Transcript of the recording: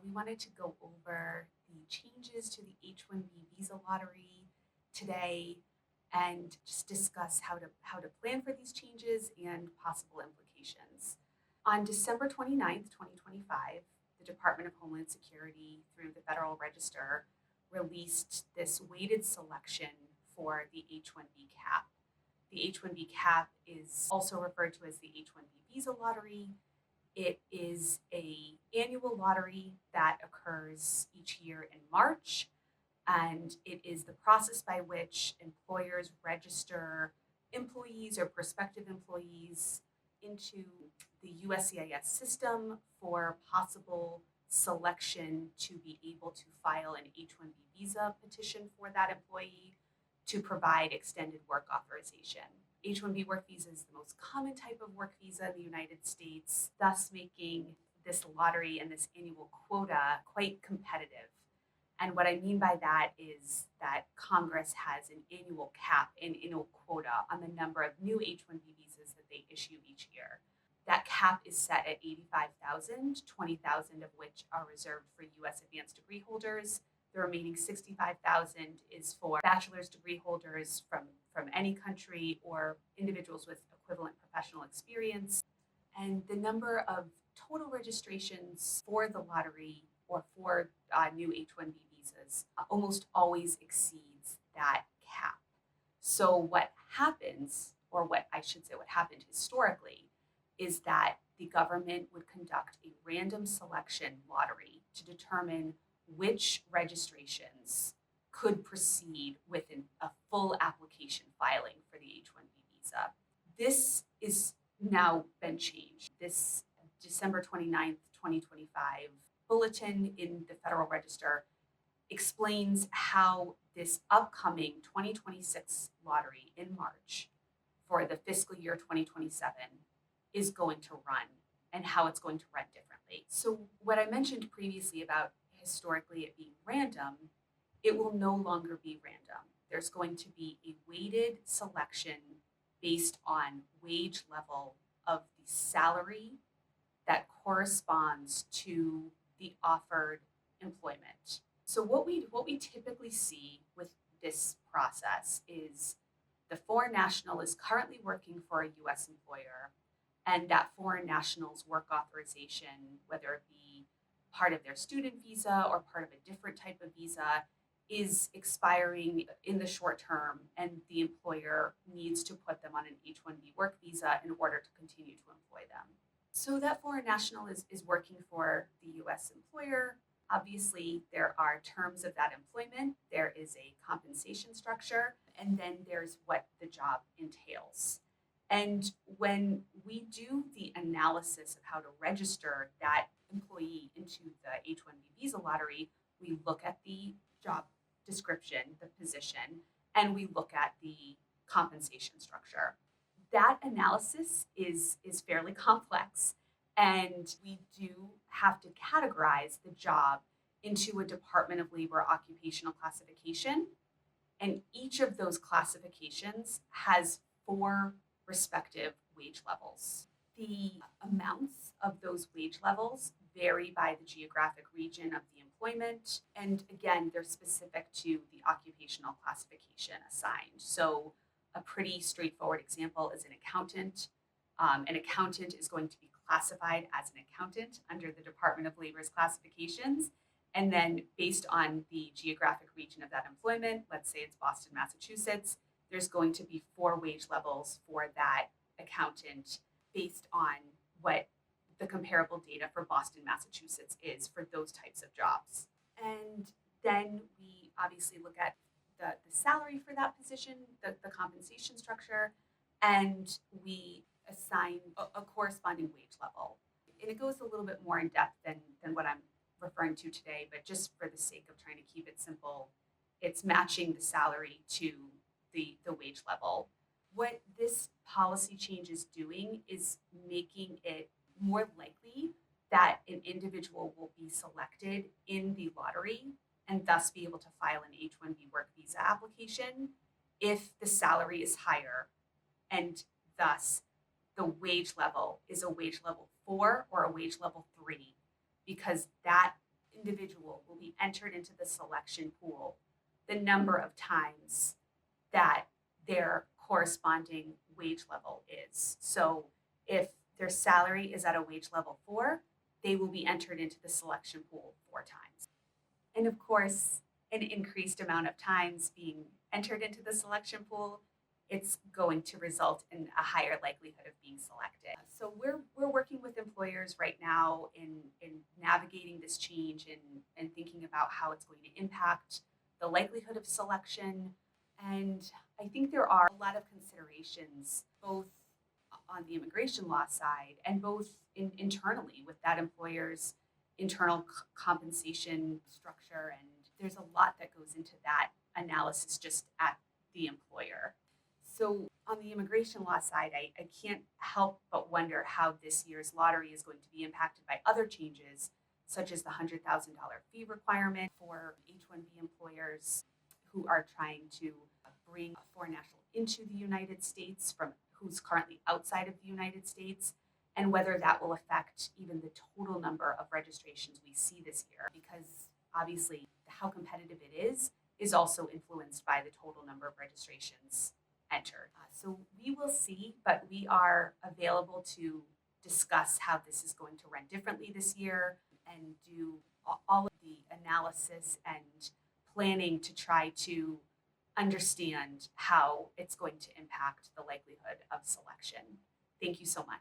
we wanted to go over the changes to the H-1B visa lottery today and just discuss how to plan for these changes and possible implications. On December 29th, 2025, the Department of Homeland Security, through the Federal Register, released this weighted selection for the H-1B cap. The H-1B cap is also referred to as the H-1B visa lottery. It is an annual lottery that occurs each year in March, and it is the process by which employers register employees or prospective employees into the USCIS system for possible selection to be able to file an H-1B visa petition for that employee to provide extended work authorization. H-1B work visa is the most common type of work visa in the United States, thus making this lottery and this annual quota quite competitive. And what I mean by that is that Congress has an annual cap, an annual quota on the number of new H-1B visas that they issue each year. That cap is set at 85,000, 20,000 of which are reserved for U.S. advanced degree holders. The remaining 65,000 is for bachelor's degree holders from any country or individuals with equivalent professional experience. And the number of total registrations for the lottery or for new H-1B visas almost always exceeds that cap. So what happens, or what I should say, what happened historically, is that the government would conduct a random selection lottery to determine which registrations could proceed with a full application filing for the H-1B visa. This is now been changed. This December 29th, 2025 bulletin in the Federal Register explains how this upcoming 2026 lottery in March for the fiscal year 2027 is going to run and how it's going to run differently. So what I mentioned previously about historically it being random, it will no longer be random. There's going to be a weighted selection based on wage level of the salary that corresponds to the offered employment. So what we typically see with this process is the foreign national is currently working for a US employer, and that foreign national's work authorization, whether it be part of their student visa or part of a different type of visa, is expiring in the short term, and the employer needs to put them on an H-1B work visa in order to continue to employ them. So that foreign national is working for the US employer. Obviously, there are terms of that employment, there is a compensation structure, and then there's what the job entails. And when we do the analysis of how to register that employee into the H-1B visa lottery, we look at the job description, the position, and we look at the compensation structure. That analysis is fairly complex, and we do have to categorize the job into a Department of Labor occupational classification, and each of those classifications has 4 respective wage levels. The amounts of those wage levels vary by the geographic region of the employment, and again, they're specific to the occupational classification assigned. So a pretty straightforward example is an accountant. An accountant is going to be classified as an accountant under the Department of Labor's classifications. And then based on the geographic region of that employment, let's say it's Boston, Massachusetts, there's going to be 4 wage levels for that accountant based on what the comparable data for Boston, Massachusetts is for those types of jobs. And then we obviously look at the salary for that position, the compensation structure, and we assign a corresponding wage level. And it goes a little bit more in depth than what I'm referring to today, but just for the sake of trying to keep it simple, it's matching the salary to the wage level. What this policy change is doing is making it more likely that an individual will be selected in the lottery and thus be able to file an H-1B work visa application if the salary is higher, and thus the wage level is a wage level 4 or a wage level 3, because that individual will be entered into the selection pool the number of times that their corresponding wage level is. So if their salary is at a wage level 4, they will be entered into the selection pool 4 times. And of course, an increased amount of times being entered into the selection pool, it's going to result in a higher likelihood of being selected. So we're working with employers right now in navigating this change and thinking about how it's going to impact the likelihood of selection. And I think there are a lot of considerations, both on the immigration law side and both internally with that employer's internal compensation structure. And there's a lot that goes into that analysis just at the employer. So on the immigration law side, I can't help but wonder how this year's lottery is going to be impacted by other changes, such as the $100,000 fee requirement for H-1B employers who are trying to bring a foreign national into the United States from who's currently outside of the United States, and whether that will affect even the total number of registrations we see this year, because obviously how competitive it is also influenced by the total number of registrations entered. So we will see, but we are available to discuss how this is going to run differently this year and do all of the analysis and planning to try to understand how it's going to impact the likelihood of selection. Thank you so much.